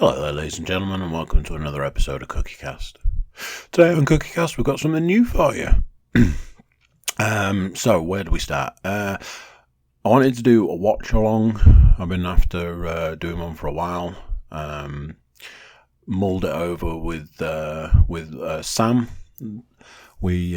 Hello there, ladies and gentlemen, and welcome to another episode of Cookiecast. Today on Cookiecast, we've got something new for you. So, where do we start? I wanted to do a watch-along. I've been after doing one for a while. Mulled it over with Sam. We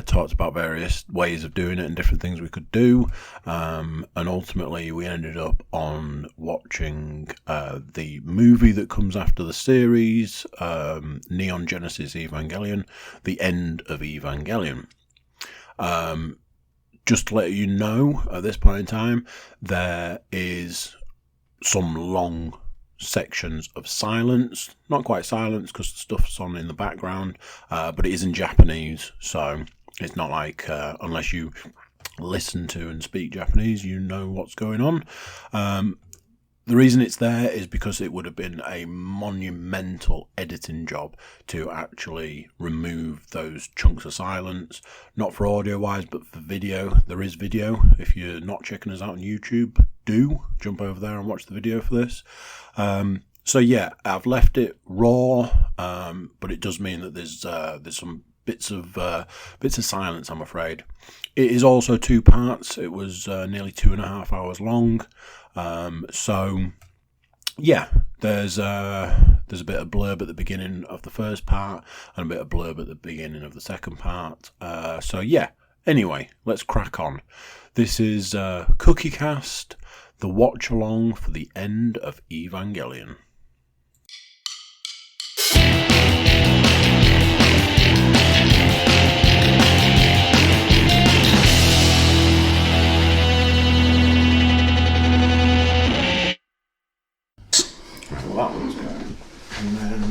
talked about various ways of doing it and different things we could do, and ultimately we ended up on watching the movie that comes after the series, Neon Genesis Evangelion, the End of Evangelion. Just to let you know, at this point in time, there is some long sections of silence, not quite silence because the stuff's on in the background, but it is in Japanese, so it's not like unless you listen to and speak Japanese you know what's going on. The reason it's there is because it would have been a monumental editing job to actually remove those chunks of silence, not for audio wise but for video. There is video. If you're not checking us out on YouTube, do jump over there and watch the video for this. So yeah, I've left it raw, but it does mean that there's some bits of silence, I'm afraid. It is also 2 parts. It was nearly 2.5 hours long. So yeah, there's a bit of blurb at the beginning of the first part and a bit of blurb at the beginning of the second part. So yeah, anyway, let's crack on. This is Cookiecast, the watch along for the End of Evangelion. Well, that one's going. And then,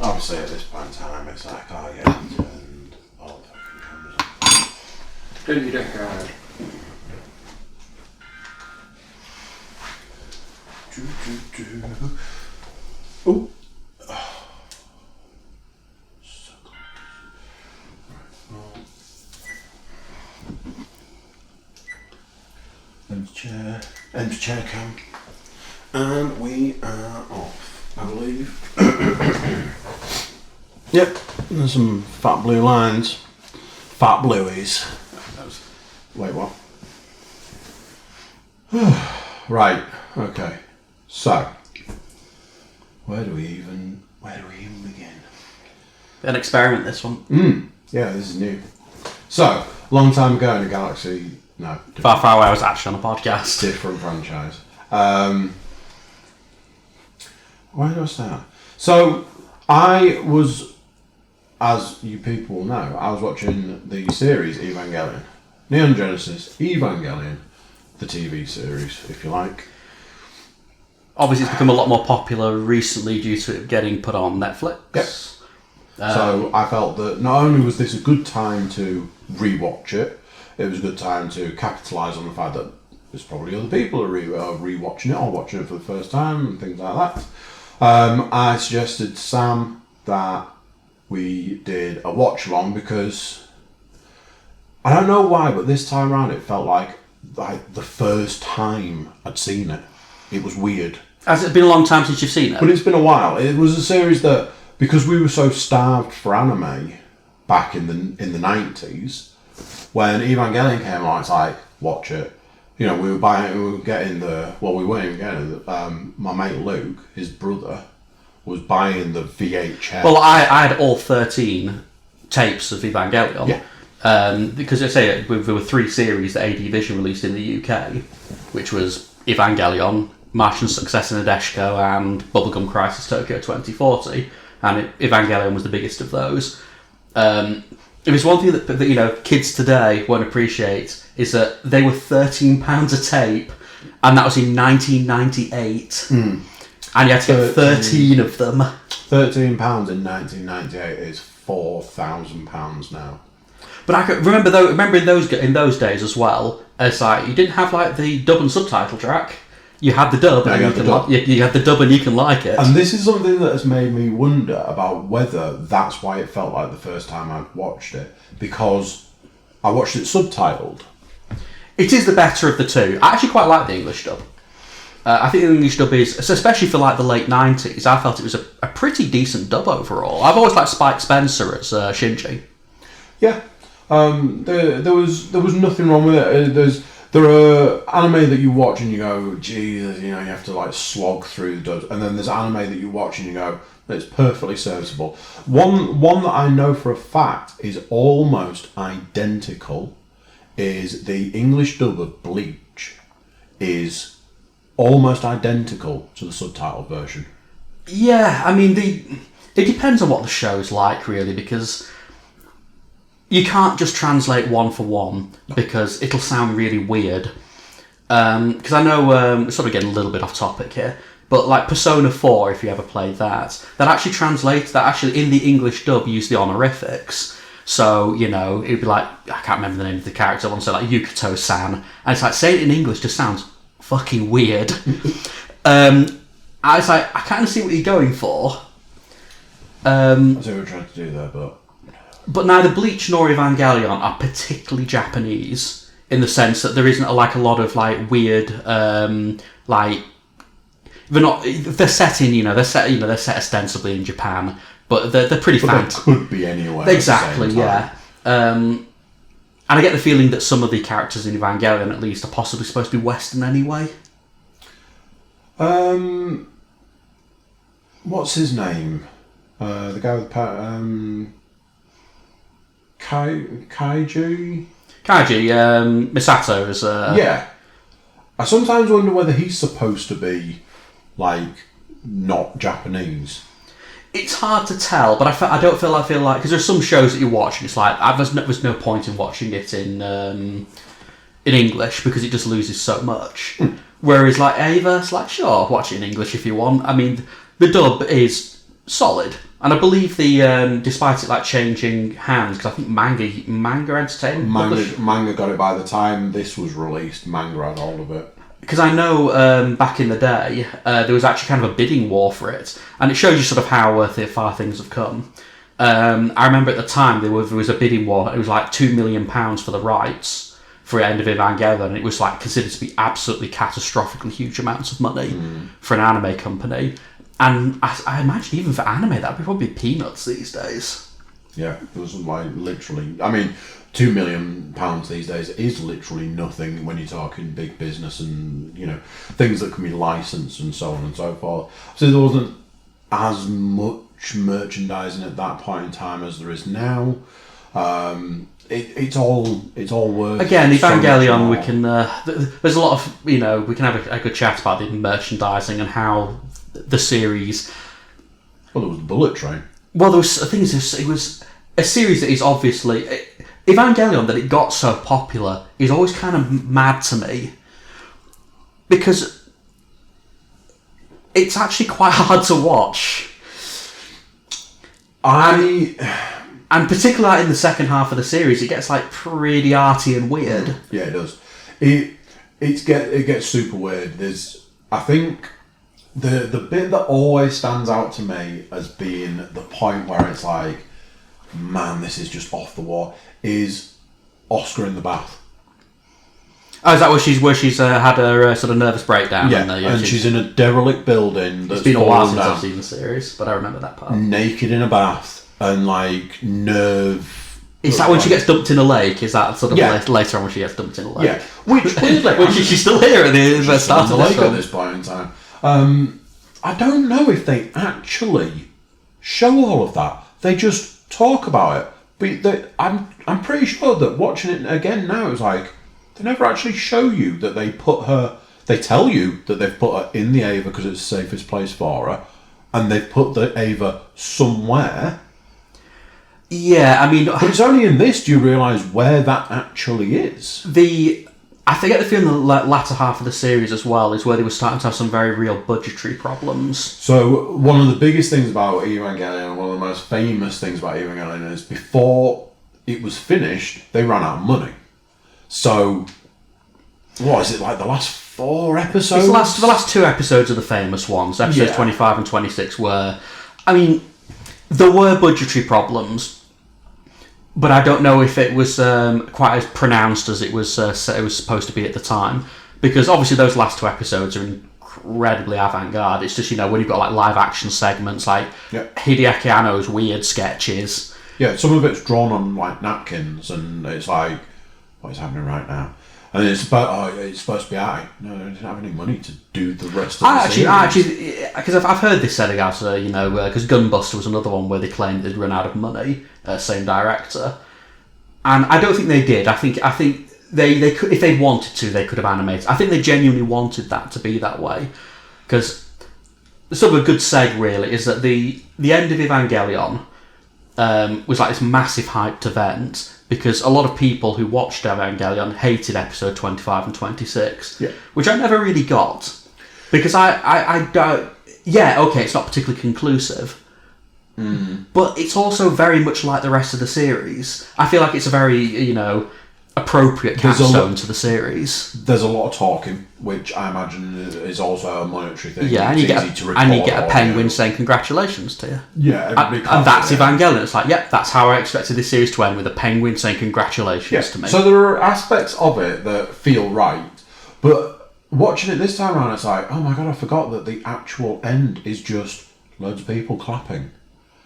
obviously at this point in time, it's like, oh yeah, turned all the fucking cameras off. Don't you deck Oh. So close. Right, well. End of chair cam. And we are off, I believe. Yep, there's some fat blue lines. Fat blueies. Wait, what? Right, okay. So, where do we even begin? An experiment, this one. Yeah, this is new. So, long time ago in a galaxy, no. Far I was actually on a podcast. Different franchise. Where do I start? So, I was, as you people know, I was watching the series Evangelion. Neon Genesis Evangelion. The TV series, if you like. Obviously, it's become a lot more popular recently due to it getting put on Netflix. Yep. So I felt that not only was this a good time to rewatch it, it was a good time to capitalise on the fact that there's probably other people who are rewatching it or watching it for the first time and things like that. I suggested to Sam that we did a watch along because I don't know why, but this time around it felt like the first time I'd seen it. It was weird. Has it been a long time since you've seen it? But it's been a while. It was a series that, because we were so starved for anime back in the 90s, when Evangelion came on, it's like, watch it. You know, we weren't even getting my mate Luke, his brother, was buying the VHS. Well, I had all 13 tapes of Evangelion. Yeah. Because I say there were 3 series that AD Vision released in the UK, which was Evangelion, Martian Success in Nadeshiko, and Bubblegum Crisis Tokyo 2040, and Evangelion was the biggest of those. If it's one thing that kids today won't appreciate is that they were £13 a tape, and that was in 1998, and you had to get 13 of them. £13 in 1998 is £4,000 now. But I could remember in those days as well, as like you didn't have like the dub and subtitle track. You had the dub, and you had the dub, and you can like it. And this is something that has made me wonder about whether that's why it felt like the first time I watched it, because I watched it subtitled. It is the better of the two. I actually quite like the English dub. I think the English dub is, especially for like the late 90s, I felt it was a pretty decent dub overall. I've always liked Spike Spencer as Shinji. Yeah, there was nothing wrong with it. There are anime that you watch and you go, Jesus, you have to like slog through the dubs, and then there's anime that you watch and you go, it's perfectly serviceable. One that I know for a fact is almost identical is the English dub of Bleach is almost identical to the subtitled version. Yeah, I mean, it depends on what the show's like, really, because you can't just translate one for one, because it'll sound really weird. Because I know we're sort of getting a little bit off topic here, but like Persona 4, if you ever played that actually in the English dub use the honorifics. So, it'd be like, I can't remember the name of the character, I want to say like Yukato-san, and it's like, saying it in English just sounds fucking weird. I was like, I kind of see what you're going for. I see what we're trying to do there, but neither Bleach nor Evangelion are particularly Japanese in the sense that there isn't a lot of like weird like they're set in they're set ostensibly in Japan, but they're pretty fancy. They could be anywhere. Exactly, yeah. And I get the feeling that some of the characters in Evangelion, at least, are possibly supposed to be Western anyway. What's his name? The guy with Kaiji? Kaiji, Misato is... Yeah. I sometimes wonder whether he's supposed to be, like, not Japanese. It's hard to tell, but I don't feel like... Because there's some shows that you watch and it's like, there's no point in watching it in English because it just loses so much. Whereas, like, Eva, it's like, sure, watch it in English if you want. I mean, the dub is solid. And I believe despite it like changing hands, because I think Manga Entertainment Manga got it by the time this was released. Manga had all of it. Because I know back in the day there was actually kind of a bidding war for it, and it shows you sort of how far things have come. I remember at the time there was a bidding war. It was like £2 million for the rights for End of Evangelion, and it was like considered to be absolutely catastrophically huge amounts of money for an anime company. And I imagine even for anime, that'd be probably peanuts these days. Yeah, it was like literally... I mean, £2 million these days is literally nothing when you're talking big business and, things that can be licensed and so on and so forth. So there wasn't as much merchandising at that point in time as there is now. It's all worth... Again, Evangelion, we can... there's a lot of... we can have a good chat about the merchandising and how... the series. Well, there was the Bullet Train. Well, there was the thing is, it was a series that is obviously Evangelion. That it got so popular is always kind of mad to me because it's actually quite hard to watch. And particularly in the second half of the series, it gets like pretty arty and weird. Yeah, it does. It gets super weird. I think. The bit that always stands out to me as being the point where it's like, man, this is just off the wall, is Oscar in the bath. Oh, is that where she's had her sort of nervous breakdown? Yeah, and she's in a derelict building that's it's been a while since down, I've seen the series, but I remember that part. Naked in a bath and like nerve... Is that when she gets dumped in a lake? Is that sort of later on when she gets dumped in a lake? Yeah, which weirdly... she's still here at the start of the lake at this point in time. I don't know if they actually show all of that. They just talk about it. But I'm pretty sure that watching it again now, it's like they never actually show you that they put her. They tell you that they've put her in the Eva because it's the safest place for her, and they've put the Eva somewhere. Yeah, I mean, but it's only in this do you realise where that actually is. I get the feeling the latter half of the series as well is where they were starting to have some very real budgetary problems. So one of the biggest things about Evangelion, one of the most famous things about Evangelion is before it was finished, they ran out of money. So, what is it, like the last 4 episodes? It's the last 2 episodes are the famous ones. Episodes 25 and 26 were... I mean, there were budgetary problems, but I don't know if it was quite as pronounced as it was supposed to be at the time, because obviously those last 2 episodes are incredibly avant-garde. It's just, when you've got like live action segments, like Yep. Hideaki Anno's weird sketches. Yeah, some of it's drawn on like napkins, and it's like, what is happening right now? And it's supposed to be art. No, they didn't have any money to do the rest of the series. Because I've heard this said about, because Gunbuster was another one where they claimed they'd run out of money, same director. And I don't think they did. I think they could, if they wanted to, they could have animated. I think they genuinely wanted that to be that way. Because sort of a good seg, really, is that the End of Evangelion was like this massive hyped event, because a lot of people who watched Evangelion hated episode 25 and 26, which I never really got, because I don't. Yeah, okay, it's not particularly conclusive, but it's also very much like the rest of the series. I feel like it's a very appropriate capstone to the series. There's a lot of talking, which I imagine is also a monetary thing. Yeah, and you get a penguin saying congratulations to you. Yeah, and that's Evangelion. It's like, that's how I expected this series to end, with a penguin saying congratulations to me. So there are aspects of it that feel right, but watching it this time around, it's like, oh my god, I forgot that the actual end is just loads of people clapping.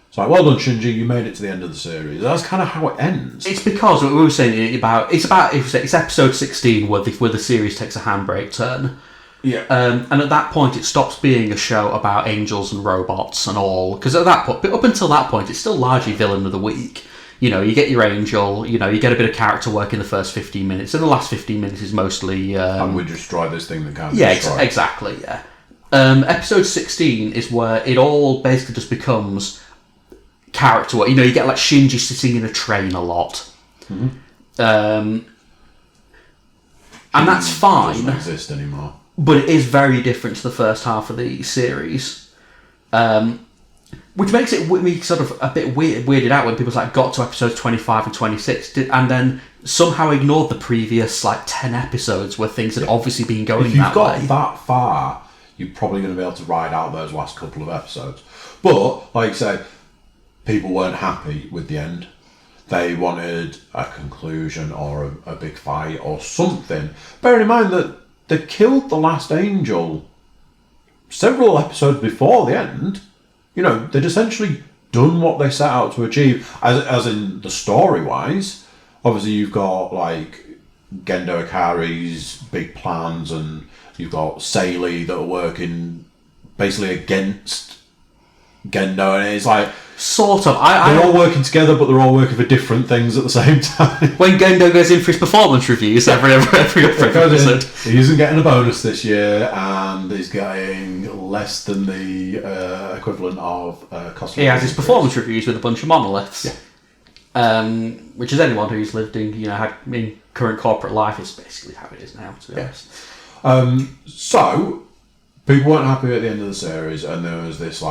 It's like, well done, Shinji, you made it to the end of the series. That's kind of how it ends. It's because what we were saying about it's episode 16 where the series takes a handbrake turn. Yeah. And at that point, it stops being a show about angels and robots and all. Because at that point, up until that point, it's still largely villain of the week. You get your angel. You get a bit of character work in the first 15 minutes, and the last 15 minutes is mostly. And we destroy this thing that can't be destroyed. Yeah, exactly. Yeah. Episode 16 is where it all basically just becomes character work. You get like Shinji sitting in a train a lot, and that's fine. Doesn't exist anymore. But it is very different to the first half of the series, which makes me sort of a bit weirded out when people got to episodes 25 and 26, and then somehow ignored the previous 10 episodes where things had obviously been going that way. If you've got that far, you're probably going to be able to ride out those last couple of episodes. But like I said, people weren't happy with the end. They wanted a conclusion or a big fight or something. Bearing in mind that they killed the last angel several episodes before the end. They'd essentially done what they set out to achieve, as in the story-wise. Obviously, you've got, Gendo Ikari's big plans, and you've got Seili that are working basically against Gendo, and it's like... Sort of. They're all working together, but they're all working for different things at the same time. When Gendo goes in for his performance reviews every episode. He isn't getting a bonus this year, and he's getting less than the equivalent of cost. He has his performance reviews with a bunch of monoliths. Yeah. Which is anyone who's lived in current corporate life is basically how it is now, to be honest. So people weren't happy at the end of the series, and there was this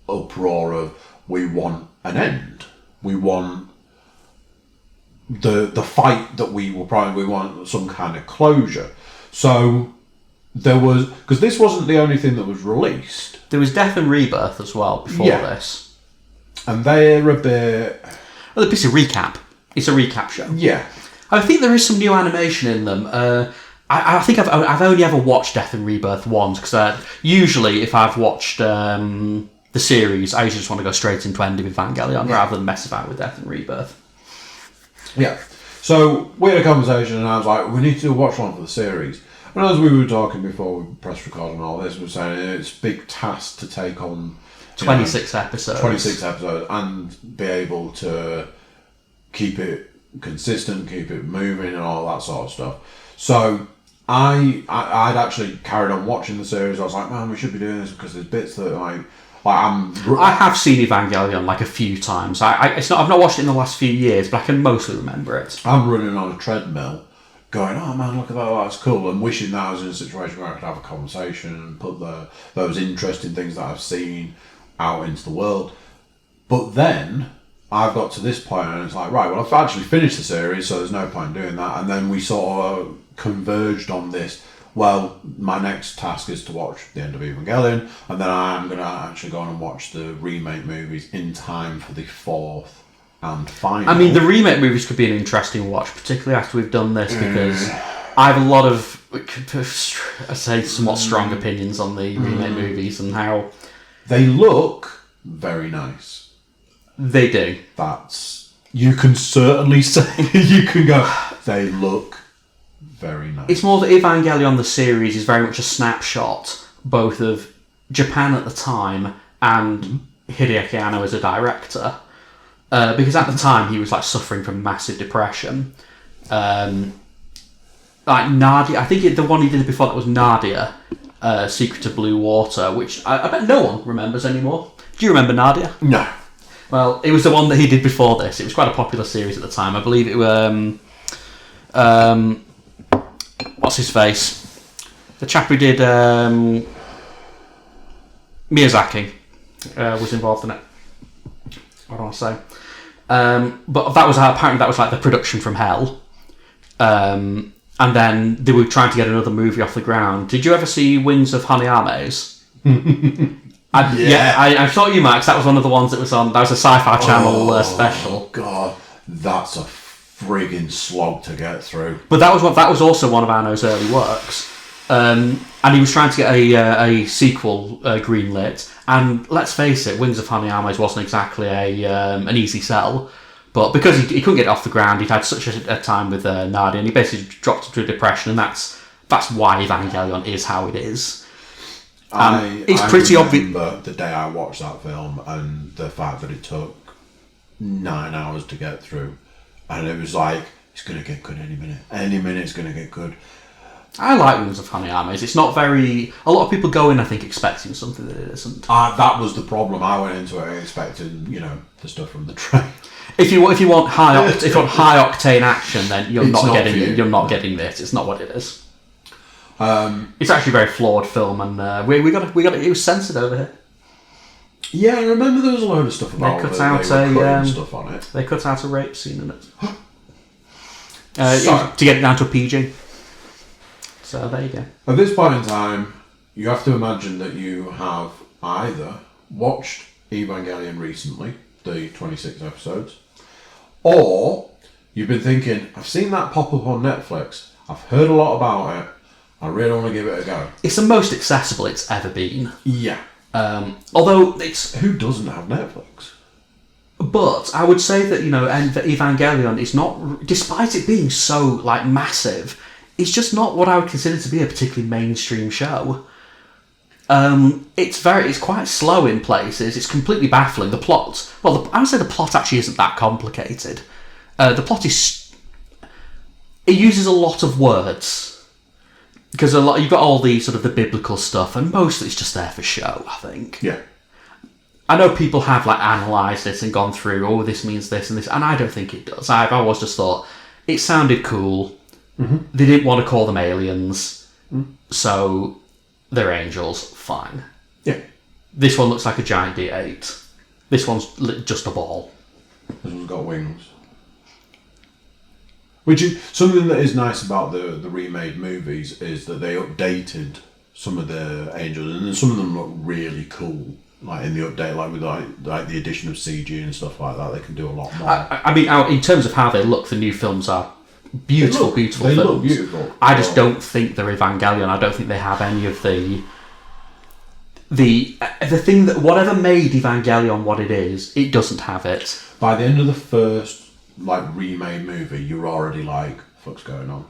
uproar of, we want an end. We want the fight that we want some kind of closure. So there was, because this wasn't the only thing that was released. There was Death and Rebirth as well before this. And they're a bit... Well, it's a recap. It's a recap show. Yeah. I think there is some new animation in them. I think I've only ever watched Death and Rebirth once, because usually if I've watched the series, I usually just want to go straight into End of Evangelion rather than mess about with Death and Rebirth. Yeah. So we had a conversation, and I was like, we need to do a watch along for the series. And as we were talking before we pressed record and all this, we were saying it's a big task to take on 26 episodes. 26 episodes, and be able to keep it consistent, keep it moving, and all that sort of stuff. So I'd actually carried on watching the series. I was like, man, we should be doing this, because there's bits that I have seen Evangelion a few times. I've not watched it in the last few years, but I can mostly remember it. I'm running on a treadmill, going, oh man, look at that, that's cool, and wishing that I was in a situation where I could have a conversation and put those interesting things that I've seen out into the world. But then I've got to this point, and it's like, right, well, I've actually finished the series, so there's no point in doing that. And then we sort of converged on this. Well, my next task is to watch The End of Evangelion, and then I'm going to actually go on and watch the remake movies in time for the fourth and final. I mean, the remake movies could be an interesting watch, particularly after we've done this, because I have a lot of, I say, somewhat strong opinions on the remake movies and how they look very nice. They do. You can certainly say, you can go, they look very nice. It's more that Evangelion, the series, is very much a snapshot, both of Japan at the time and Hideaki Anno as a director. Because at the time, he was like suffering from massive depression. Like Nadia, I think the one he did before that was Nadia, Secret of Blue Water, which I bet no one remembers anymore. Do you remember Nadia? No. Well, it was the one that he did before this. It was quite a popular series at the time. I believe it was... what's his face? The chap who did... Miyazaki was involved in it. What do I say? But that was apparently that was like the production from hell. And then they were trying to get another movie off the ground. Did you ever see Wings of Hanayames? I thought you might, 'cause that was one of the ones that was on. That was a Sci-Fi Channel special. Oh God, that's a friggin' slog to get through. But that was also one of Anno's early works. And he was trying to get a sequel greenlit. And let's face it, Wings of Hanayames wasn't exactly an easy sell. But because he couldn't get it off the ground, he'd had such a time with Nadia, and he basically dropped into a depression, and that's why Evangelion is how it is. It's pretty obvious. I remember the day I watched that film and the fact that it took 9 hours to get through, and it was like, it's going to get good any minute. Any minute it's going to get good. I like Wings of Hanayames. It's not very... A lot of people go in, I think, expecting something that it isn't. That was the problem. I went into it expecting, the stuff from the train. If you want high octane action, then you're not getting this. It's not what it is. It's actually a very flawed film, and we got it was censored over here. Yeah, I remember there was a load of stuff about they cut out stuff on it. They cut out a rape scene in it to get it down to a PG. So there you go. At this point in time, you have to imagine that you have either watched Evangelion recently, the 26 episodes, or you've been thinking, I've seen that pop up on Netflix, I've heard a lot about it, I really want to give it a go. It's the most accessible it's ever been. Yeah. Although it's... Who doesn't have Netflix? But I would say that, Evangelion is not... Despite it being so, massive, it's just not what I would consider to be a particularly mainstream show. It's quite slow in places. It's completely baffling. The plot... Well, I would say the plot actually isn't that complicated. The plot is... It uses a lot of words. Because you've got all the sort of the biblical stuff, and mostly it's just there for show, I think. Yeah. I know people have analysed it and gone through, oh, this means this and this, and I don't think it does. I've always just thought it sounded cool. Mm-hmm. They didn't want to call them aliens, so they're angels. Fine. Yeah. This one looks like a giant D8. This one's just a ball. This one's got wings. Which is something that is nice about the remade movies is that they updated some of the angels, and some of them look really cool. Like in the update, with the addition of CG and stuff like that, they can do a lot more. I mean, in terms of how they look, the new films are beautiful films. They look beautiful. I just don't think they're Evangelion. I don't think they have any of the thing that whatever made Evangelion what it is, it doesn't have it. By the end of the first remade movie, you're already like, what's going on?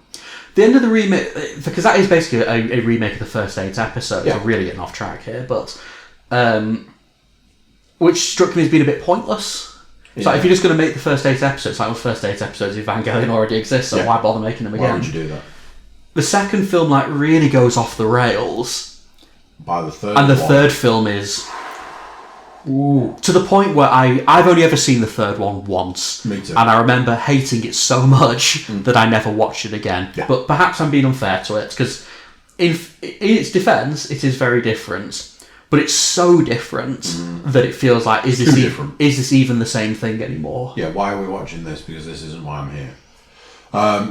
The end of the remake, because that is basically a remake of the first 8 episodes. Yeah. I'm really getting off track here, but which struck me as being a bit pointless. It's like, if you're just going to make the first 8 episodes, the first 8 episodes of Evangelion already exist, so why bother making them again? Why would you do that? The second film really goes off the rails. By the third And the third film is... Ooh. To the point where I've only ever seen the third one once. Me too. And I remember hating it so much that I never watched it again. Yeah. But perhaps I'm being unfair to it, because in its defence, it is very different. But it's so different that it feels like, is this even the same thing anymore? Yeah, why are we watching this? Because this isn't why I'm here.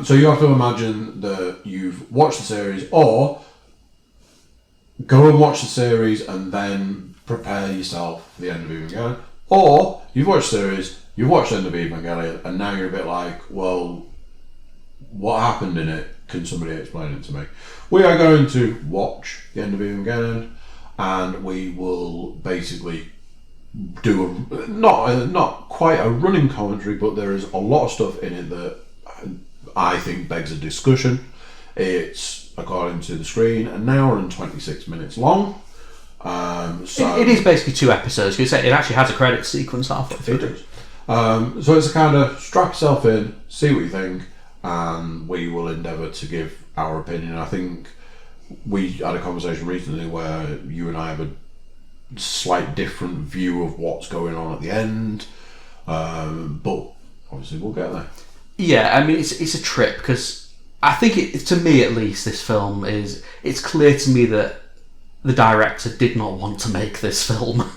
So you have to imagine that you've watched the series, or go and watch the series and then prepare yourself for the End of Evangelion. Or you've watched the series, you've watched End of Evangelion, and now you're a bit like, well, what happened in it? can somebody explain it to me? We are going to watch the End of Evangelion, and we will basically do not quite a running commentary, but there is a lot of stuff in it that I think begs a discussion. It's, according to the screen, an hour and 26 minutes long. So it is basically 2 episodes. It actually has a credit sequence halfway through. It does. So it's a kind of strap yourself in, see what you think, and we will endeavour to give our opinion. I think we had a conversation recently where you and I have a slight different view of what's going on at the end, but obviously we'll get there. Yeah, I mean, it's a trip, because I think, to me at least, this film it's clear to me that the director did not want to make this film.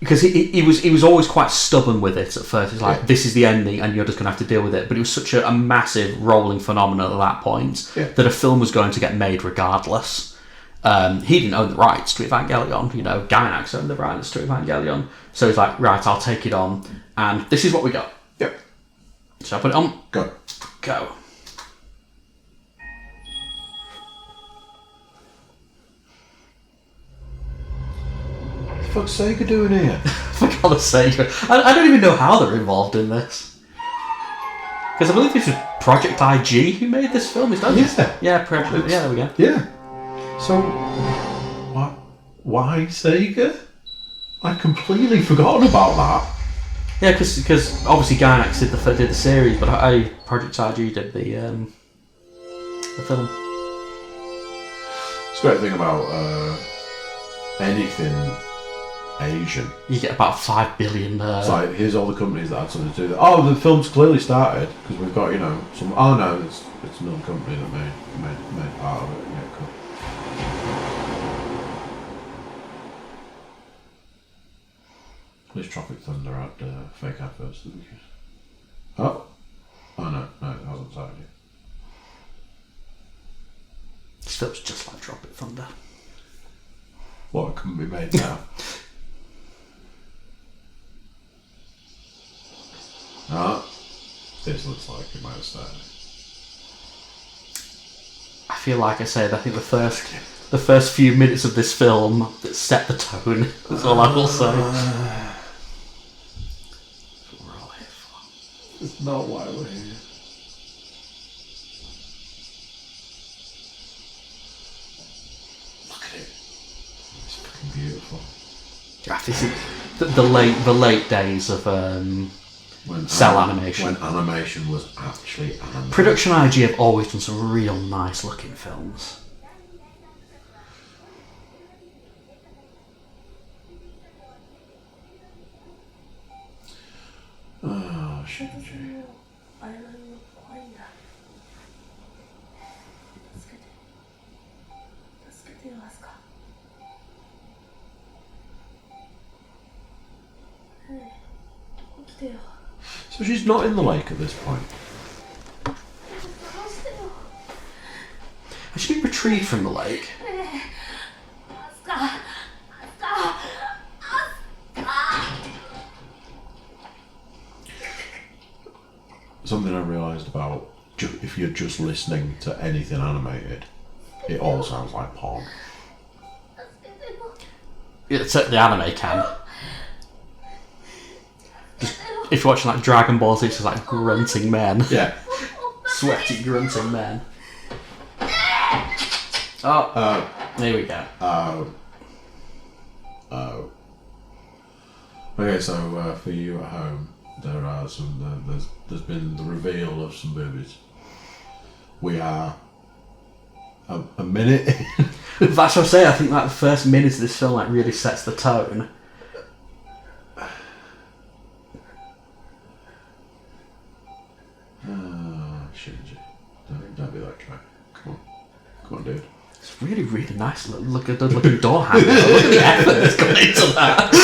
Because he was always quite stubborn with it at first. He's like, this is the ending and you're just going to have to deal with it. But it was such a massive rolling phenomenon at that point that a film was going to get made regardless. He didn't own the rights to Evangelion. You know, Gainax owned the rights to Evangelion. So he's like, right, I'll take it on. And this is what we got. Yep. Shall I put it on? Go. What the fuck's Sega doing here? For God's sake. I don't even know how they're involved in this. Because I believe this was Project IG who made this film. Is that Yeah, Project. Yeah, there we go. Yeah. So, why Sega? I'd completely forgotten about that. Yeah, because obviously Gainax did the series, but Project IG did the film. It's a great thing about anything Asian. You get about 5 billion. It's like, here's all the companies that had something to do with it. Oh, the film's clearly started because we've got, some. Oh no, it's another company that made part of it. Yeah, cool. At least Tropic Thunder had fake adverts. Oh no, it hasn't started yet. This film's just like Tropic Thunder. What, it couldn't be made now? This looks like it might have started. I feel like I said, I think the first few minutes of this film that set the tone. That's all I will say. That's what we're all here for. It's not why we're here. Look at it. It's fucking beautiful. This is the late days of cell animation. When animation was actually animation. Production IG have always done some real nice looking films. Oh, shit. So she's not in the lake at this point. Has she been retrieved from the lake? Something I realised about if you're just listening to anything animated, it all sounds like porn. It's the anime can. If you're watching like Dragon Ball Z, it's just like grunting men. Yeah. Sweaty grunting men. Oh, there we go. Okay, so for you at home, there are there's been the reveal of some boobies. We are a minute in. That's what I'm saying. I think like the first minute of this film like really sets the tone. Shinji, don't be that guy. Come on, dude. It's really, really nice looking door handle. Look at the effort that's gone into that.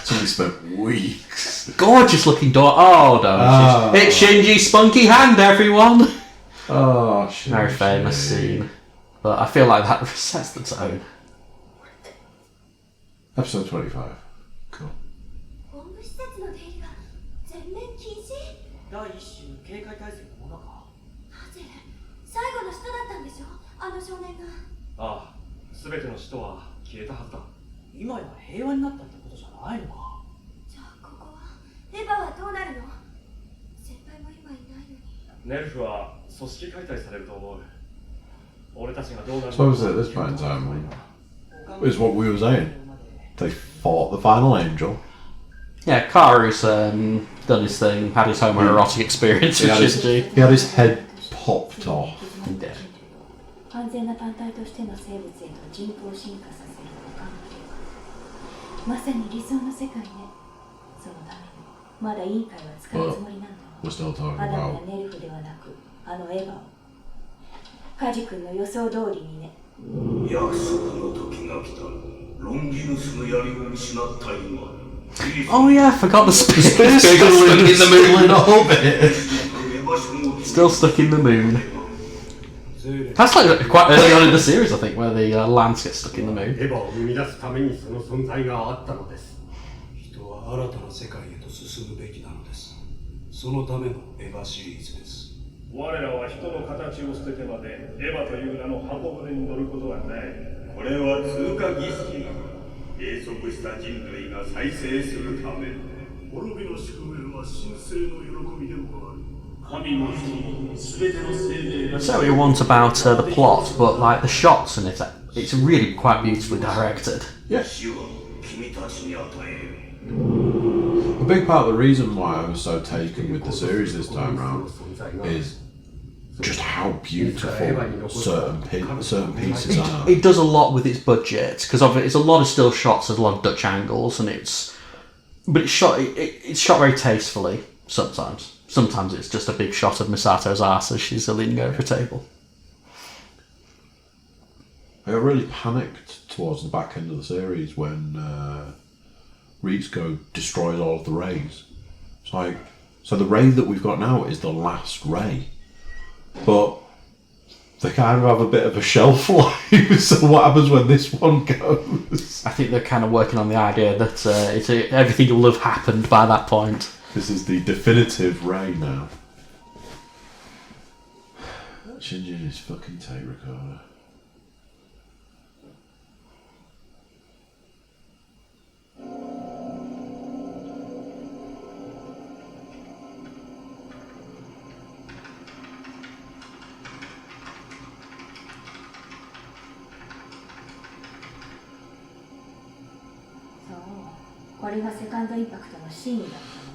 Somebody spent weeks. Gorgeous looking door. Oh no, it's Shinji's spunky hand, everyone. Oh, Shinji. Very famous scene, but I feel like that sets the tone. Episode 25. Cool. 第一種警戒態勢のものか。なぜ最後の人だっあの少年が。ああ、全ての使徒は消えたはずだ。今や平和になったってことじゃないのか。じゃあここはエヴァはどうなるの？先輩も今いないのに。ネルフは組織解体されると思う。俺たちがどうなる So obviously at this point in time, is what we were saying. They fought the final angel. Yeah, Karu's done his thing, had his homoerotic experience with Shinji. He had his head popped off. Yeah. 完全な単体としての生物へと人工進化させる関係はまさに理想の世界ね。そのためにまだいい会は使うつもりなんだ。 We're still talking アダム about やネルフではなくあのエヴァをカジ君の予想通りにね。約束の時が来た。ロンギヌスの槍を失った今。 Oh yeah, I forgot the space still stuck in the moon. Still stuck in the moon. That's like quite early on in the series, I think, where the lands get stuck in the moon. エヴァを生み出すためにその存在があったのです。人は新たな世界へと進むべきなのです。そのためのエヴァシリーズです。我らは人の形を捨ててまでエヴァという名の箱舟に乗ることはない。これは通過儀式。閉塞した人類が再生するため。滅びの宿命は神聖の喜びでもある。 So we want about the plot, but like the shots and it's really quite beautifully directed. Yeah. A big part of the reason why I was so taken with the series this time round is just how beautiful certain pieces are. It does a lot with its budget because it's a lot of still shots, there's a lot of Dutch angles, and it's shot very tastefully sometimes. Sometimes it's just a big shot of Misato's ass as she's leaning over a table. I got really panicked towards the back end of the series when Ritsuko destroys all of the rays. It's like, so the ray that we've got now is the last ray, but they kind of have a bit of a shelf life. So what happens when this one goes? I think they're kind of working on the idea that everything will have happened by that point. This is the definitive ray now. Shinji and his fucking tape recorder.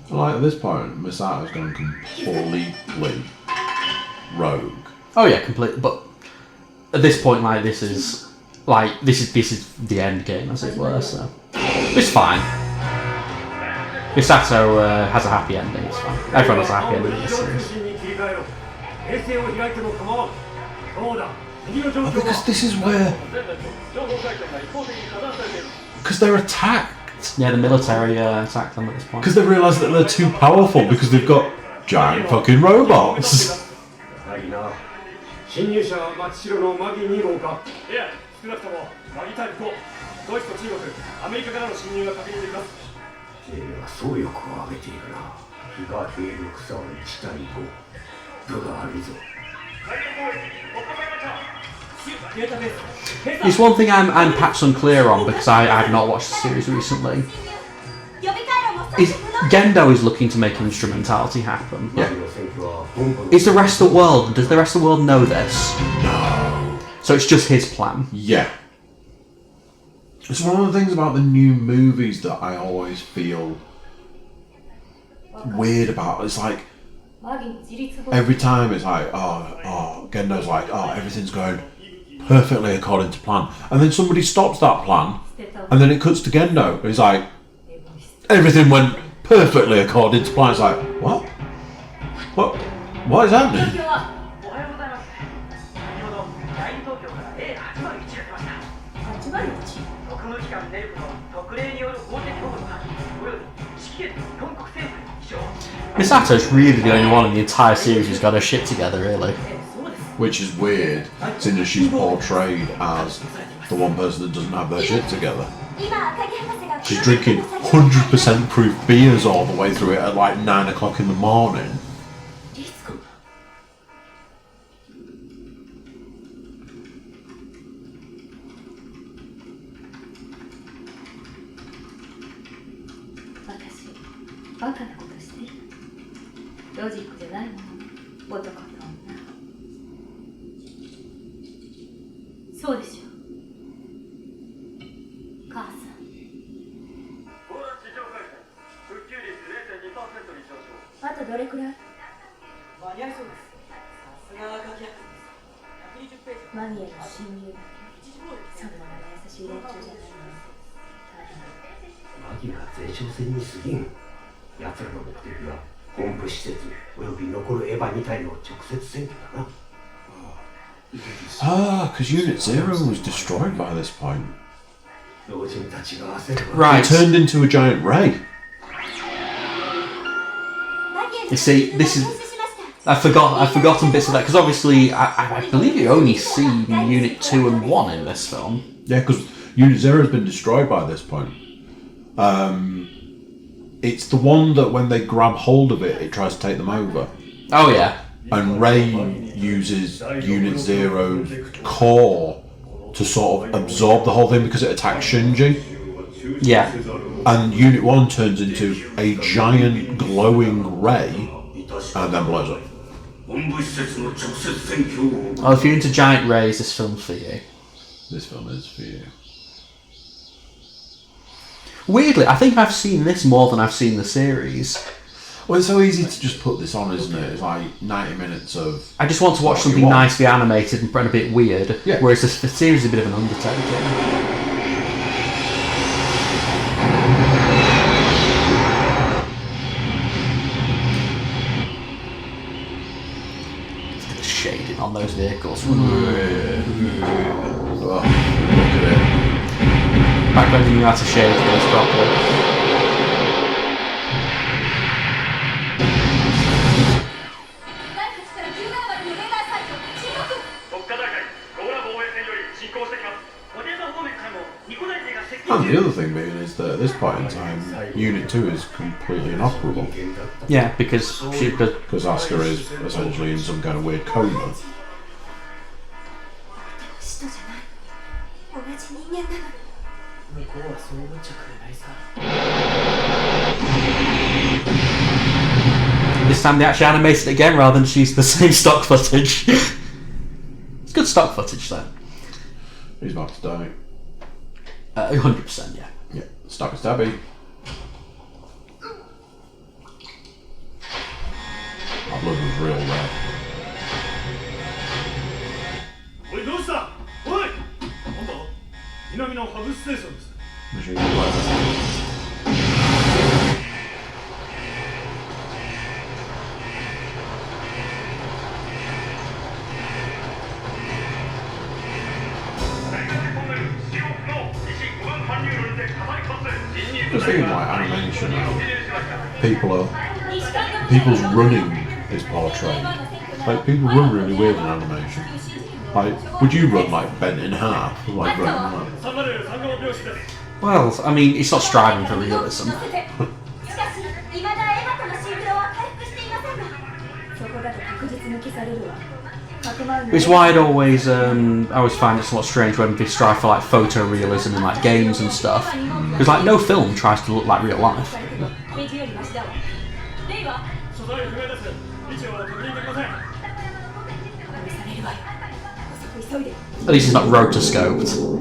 Like at this point, Misato's gone completely rogue. Oh yeah, completely. But at this point, this is the end game, as it were. So it's fine. Misato has a happy ending. It's fine. Everyone has a happy ending in this series. Oh, because this is where, because they're attacked. Yeah, the military attacked them at this point. Because they realise that they're too powerful because they've got giant fucking robots. 侵入者はマキシロのマギ2号か。いや、少なくともマギタイプ4、ドイツと中国、アメリカからの侵入が確認できます。兵は総力を上げているな。非が兵力差は1対5。部があるぞ。 It's one thing I'm perhaps unclear on because I've not watched the series recently. Gendo is looking to make an instrumentality happen. Yeah. Is the rest of the world? Does the rest of the world know this? No. So it's just his plan. Yeah. It's one of the things about the new movies that I always feel weird about. It's like every time it's like, oh, Gendo's like, oh, everything's going perfectly according to plan, and then somebody stops that plan, and then it cuts to Gendo. He's like, everything went perfectly according to plan. It's like, what? What is happening? Misato's really the only one in the entire series who's got her shit together, really. Which is weird, seeing as she's portrayed as the one person that doesn't have their shit together. She's drinking 100% proof beers all the way through it at like 9 o'clock in the morning. バカなことしてる。ロジックじゃないもの、男と女。そうでしょ。母さん。あとどれくらい？間に合いそうです。さすが鍵役です。120ページ。マニアの侵入だけ。そんなまだ優しい連中じゃないの。マギが前哨戦に過ぎん。奴らの目的は本部施設および残るエヴァ2体の直接占拠だな。Because Unit 0 was destroyed by this point. 老人たちが焦る。Right. It turned into a giant ray. You see, this is... I've forgotten bits of that, because obviously, I believe you only see Unit 2 and 1 in this film. Yeah, because Unit 0 has been destroyed by this point. It's the one that when they grab hold of it, it tries to take them over. Oh, yeah. And Rey uses Unit 0's core to sort of absorb the whole thing because it attacks Shinji. Yeah. And Unit 1 turns into a giant glowing ray and then blows up. Well, if you're into giant rays, this film's for you. This film is for you. Weirdly, I think I've seen this more than I've seen the series. Well, it's so easy to just put this on, isn't it? It's like 90 minutes of... I just want to watch something nicely animated and a bit weird, yeah. Whereas the series is a bit of an undertaking. Shading on those vehicles. Oh, look at it. Back when you knew how to shade those properly. And the other thing being is that at this point in time, Unit 2 is completely inoperable. Yeah, because Asuka is essentially in some kind of weird coma. This time they actually animated it again rather than just use the same stock footage. It's good stock footage though. He's about to die. 100%, yeah. Yeah, stuck as Stabby. Our blood was real red. おいどうした？おい！なんだ？南のハブステーションです。 Machine gun blast. 'Cause thinking like animation, people's running is portrayed. Like people run really weird in animation. Like, would you run like bent in half? Like running like... Well, I mean, it's not striving for realism. It's why I always find it somewhat strange when they strive for like photorealism in like games and stuff. Because like no film tries to look like real life. At least it's not rotoscoped.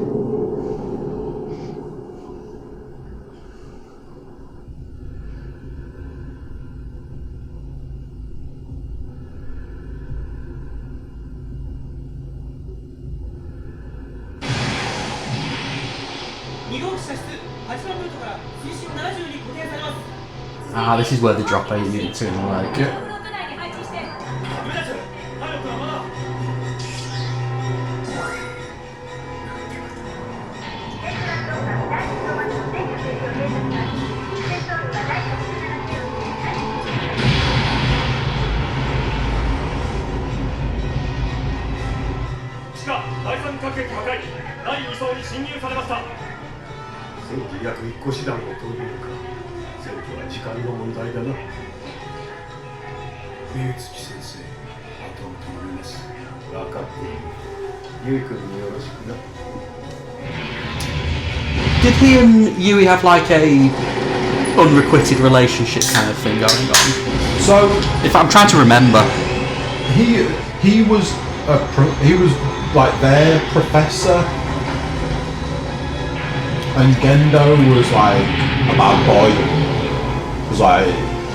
Ah, this is where they drop a unit to in the lake. Yeah. Did he and Yui have like a unrequited relationship kind of thing going on. So If I'm trying to remember, he was like their professor, and Gendo was like a bad boy. Because like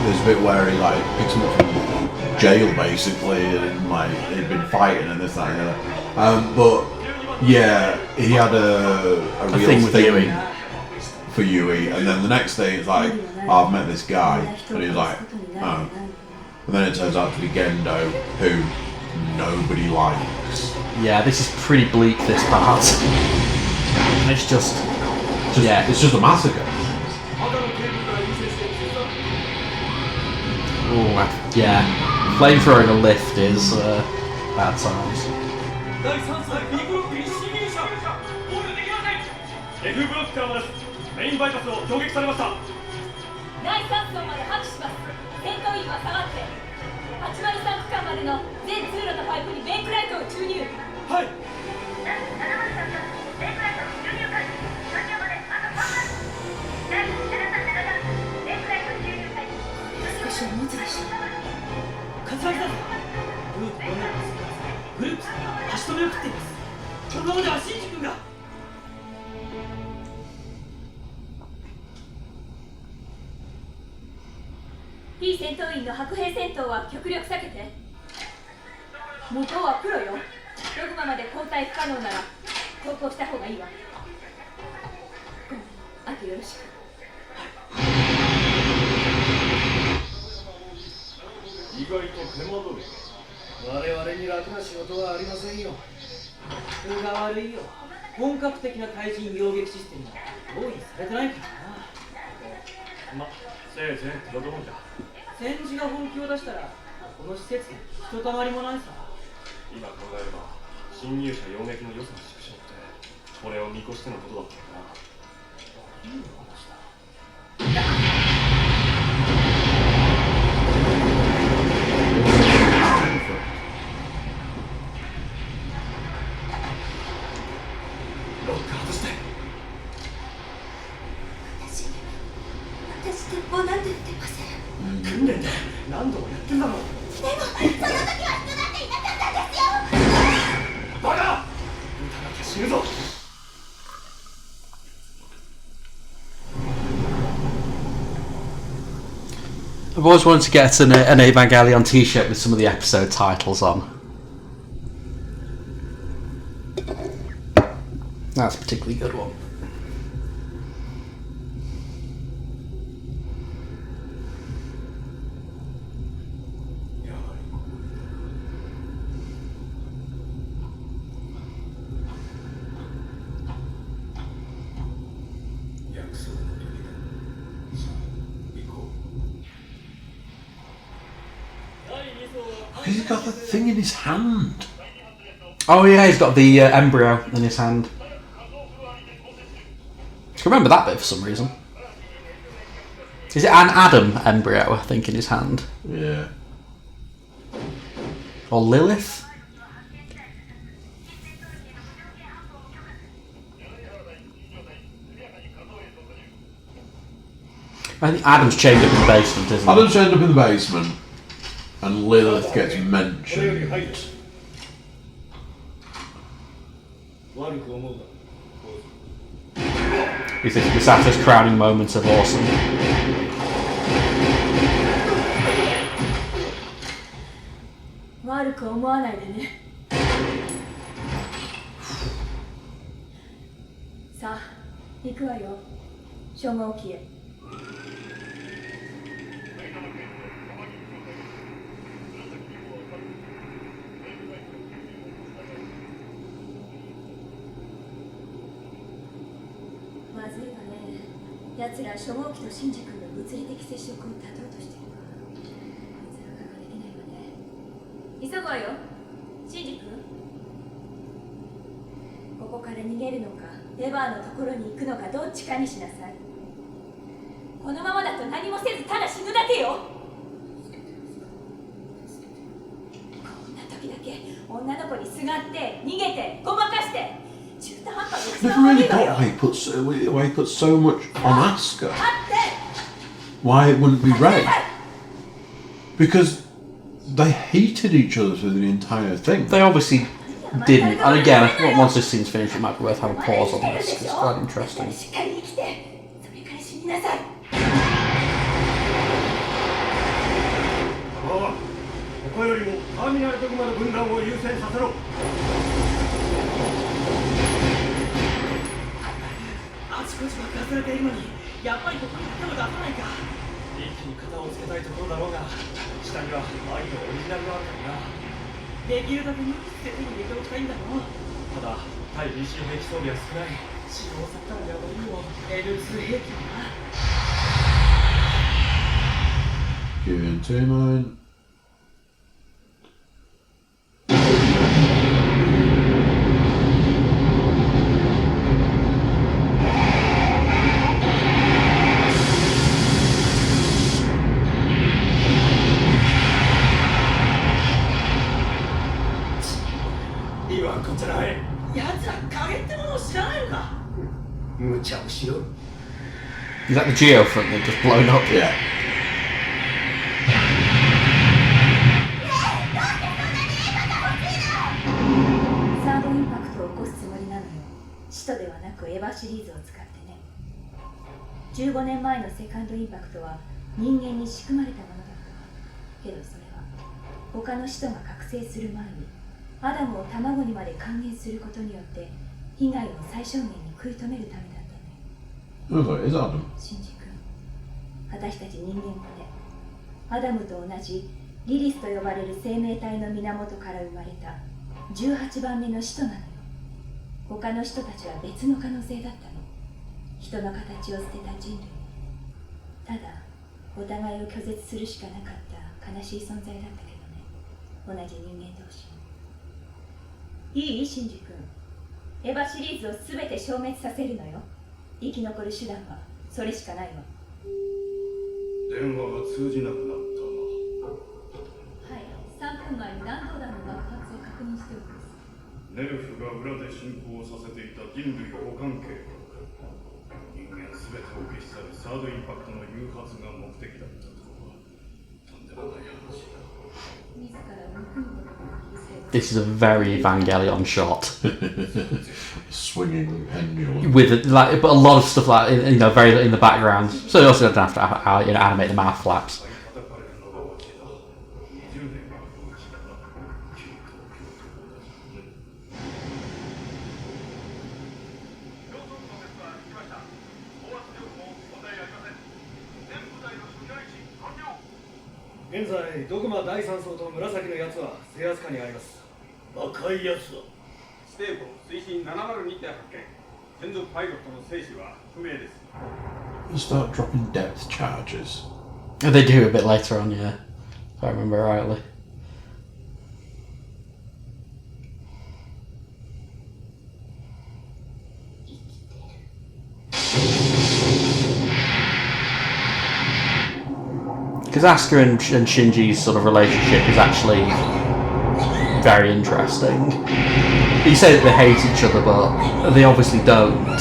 there's a bit where he like picks him up from jail basically, and like he'd been fighting and this that and the other. But yeah, he had a real thing with Yui. for Yui, and then the next day it's like, oh, I've met this guy, and he was like, oh, and then it turns out to be Gendo, who nobody likes. yeah, this is pretty bleak, this part. It's just yeah, It's just a massacre. ooh, yeah. Flamethrowing a lift is bad times. 第3歳 B ブロックに侵入者ゴールできません F ブロックからもですメインバイパスを攻撃されました第3層まで破棄します。戦闘員は下がって803区間までの全通路とパイプにメイクライトを注入。はい少しは持つでしょう。桂木さんグループ4年ですグループさんが足止めを食っていますこのままではシンジ君が非戦闘員の白兵戦闘は極力避けて。向こうはプロよ。ドグマまで交代不可能なら投降した方がいいわ。ごめん、あとよろしく。意外と手間取る我々に楽な仕事はありませんよそれが悪いよ本格的な対人擁撃システムが用意されてないからなませいぜい手届くんだ戦時が本気を出したらこの施設にひとたまりもないさ今考えれば侵入者擁撃の良さの縮小ってこれを見越してのことだったんだないい話だ 私鉄砲なんて撃ってません。訓練で何度もやってんだろうでもその時は人なんていなかったんですよ。バカ撃たなきゃ死ぬぞ I've always wanted to get an Evangelion t-shirt with some of the episode titles on. That's a particularly good one. He's got the thing in his hand. Oh yeah, he's got the embryo in his hand. I can remember that bit for some reason. Is it an Adam embryo, I think, in his hand? Yeah. Or Lilith? I think Adam's chained up in the basement, isn't he? Adam's chained up in the basement, and Lilith gets mentioned. 悪く思うな Is this Misato's crowning moment of awesome? 悪く思わないでね。さあ、行くわよ。初号機へ。まずいわね。奴ら初号機とシンジ君の物理的接触を断とうとしてるわ。いつらかができないわね。急ぐわよ、シンジ君。ここから逃げるのか、エヴァーのところに行くのか、どっちかにしなさい。このままだと何もせずただ死ぬだけよ。こんな時だけ女の子にすがって逃げてごまかして中途半端に一 Never 番悪 really いわ got よ。 why he puts so much on Asuka. 待って。why it wouldn't be Rey. Because they hated each other through the entire thing. They obviously didn't. And again, I think once this scene's finished, it might be worth having a pause on this, because it's quite interesting. しっかり生きてそれから死になさい。ああ、ここよりもターミナルドグマの分断を優先させろ。あちこち爆破されているのにやっぱりここに手を出さないか。一気に肩をつけたいところだろうが、下には愛のオリジナルがあるからな。できるだけ無理して手に入れておきたいんだろう。ただ対 DC 兵器装備は少ない。使用されたらやばいよ。L2 兵器もな。Entertainment. Is that the geofront that just blown up? Yeah. サードインパクトを起こすつもりなのよ。使徒ではなくエヴァシリーズを使ってね。15年前のセカンドインパクトは人間に仕組まれたものだったけど、それは他の使徒が覚醒する前にアダムを卵にまで還元することによって被害を最小限に食い止めるためだったね。Oh, is Adam? シンジ君、私たち人間もね、アダムと同じリリスと呼ばれる生命体の源から生まれた18番目の使徒なのよ。他の人たちは別の可能性だったの。人の形を捨てた人類。ただお互いを拒絶するしかなかった悲しい存在だったけどね。同じ人間同士。いいシンジ君、エヴァシリーズを全て消滅させるのよ。生き残る手段はそれしかないわ。電話が通じなくなった。はい、3分前に弾道弾の爆発を確認しております。ネルフが裏で進行させていた人類保管計画。人間すべてを消し去るサードインパクトの誘発が目的だったとは、とんでもない話だ。自ら無垢のことを切り捨て This is a very Evangelion shot. Swinging pendulum. With like, but a lot of stuff like very in the background. So you also don't have to animate the mouth flaps. 現在ドグマ第3層と紫のやつは制圧下にあります。赤いやつだ。ステーコ推進702で発見。専属パイロットの生死は不明です。 You start dropping depth charges. They do a bit later on, yeah. If I remember rightly. Because Asuka and Shinji's sort of relationship is actually very interesting. You say that they hate each other, but they obviously don't.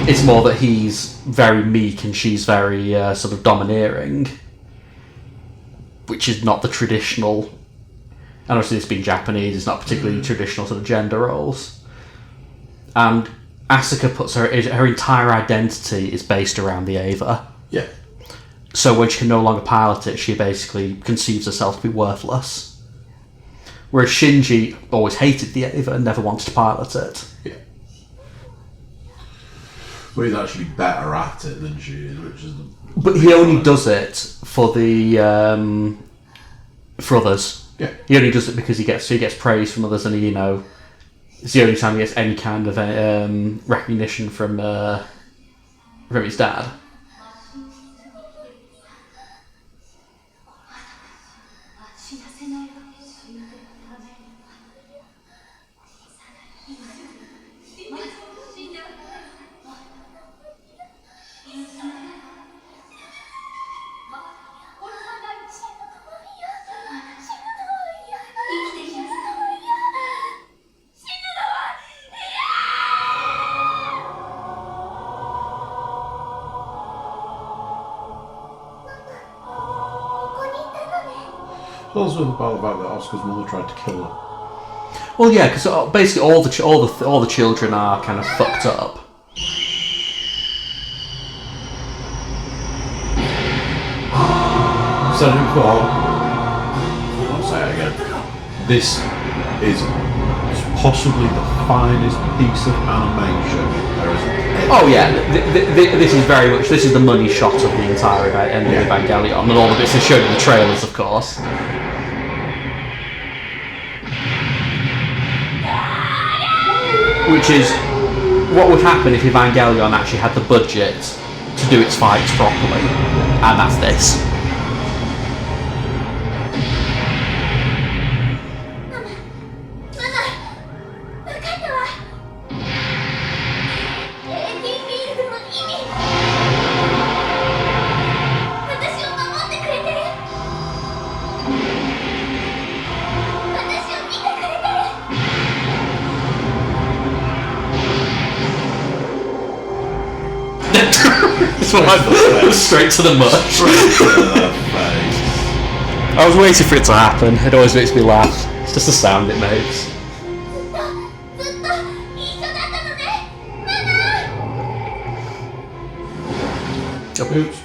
It's more that he's very meek and she's very sort of domineering, which is not the traditional. And obviously, this being Japanese, it's not particularly traditional sort of gender roles. And Asuka puts her entire identity is based around the Eva. Yeah. So when she can no longer pilot it, she basically conceives herself to be worthless. Whereas Shinji always hated the Eva and never wanted to pilot it. Yeah. Well, he's actually better at it than she is, which is the... But he only does it for the for others. Yeah. He only does it because he gets praise from others, and it's the only time he gets any kind of recognition from his dad. Also about the fact that Oscar's mother tried to kill her. Well, yeah, because basically all the children are kind of fucked up. So before, I'll say it again. This is possibly the finest piece of animation there is. Oh yeah, this is very much the money shot of the entire End of Evangelion, and all the bits they showed in the trailers, of course. Which is what would happen if Evangelion actually had the budget to do its fights properly, and that's this. Straight to the mush. I was waiting for it to happen. It always makes me laugh. It's just the sound it makes. Oops.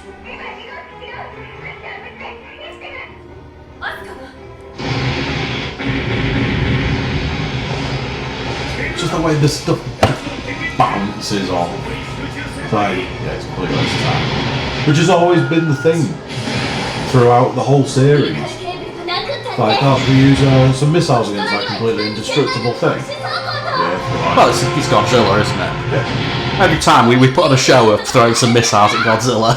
Just the way the stuff bounces off. Like, yeah, it's completely waste of time. Which has always been the thing throughout the whole series. Like, oh, we use some missiles against that completely indestructible thing. Yeah, Well, it's Godzilla, isn't it? Yeah. Every time we put on a show of throwing some missiles at Godzilla.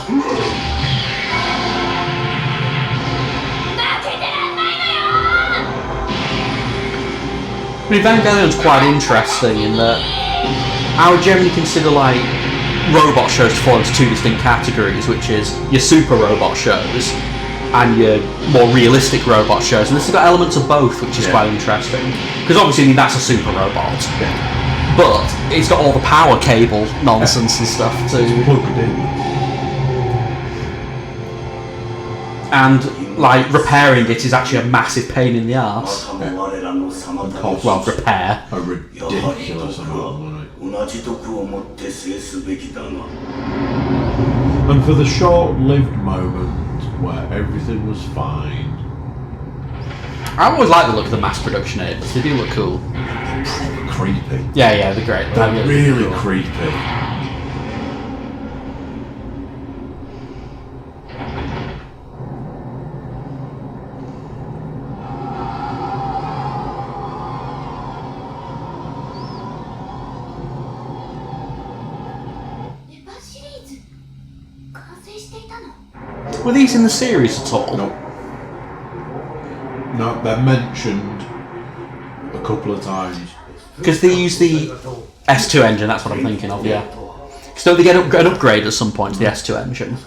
Evangelion's quite interesting in that I would generally consider like robot shows to fall into two distinct categories, which is your super robot shows and your more realistic robot shows, and this has got elements of both, which is quite interesting. Because obviously that's a super robot, but it's got all the power cable nonsense and stuff too. It's plugged in. And like repairing it is actually a massive pain in the arse. Well, repair. A ridiculous amount of money. And for the short-lived moment where everything was fine. I always like the look of the mass production apes. They do look cool. Creepy. Yeah, they're great. They're really creepy. Were these in the series at all? No. No, they're mentioned a couple of times. Because they use the S2 engine, that's what I'm thinking of, yeah. So they get an upgrade at some point to the S2 engine.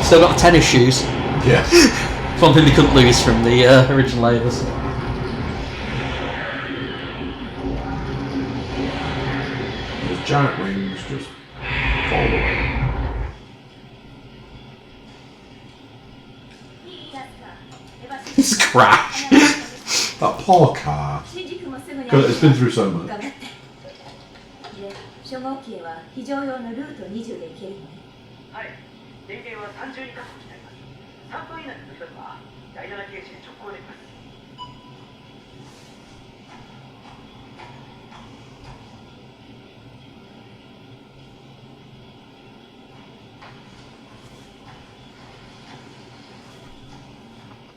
Still got the tennis shoes. Yeah. It's one thing they couldn't lose from the original Evas. Those giant wings just fall away. It's crash. That poor car. It's been through so much. 初号機へは非常用のルート20で行けるのね。はい。電源は30に確保してあります。3分以内に抜ければ第7ゲージで直行できます。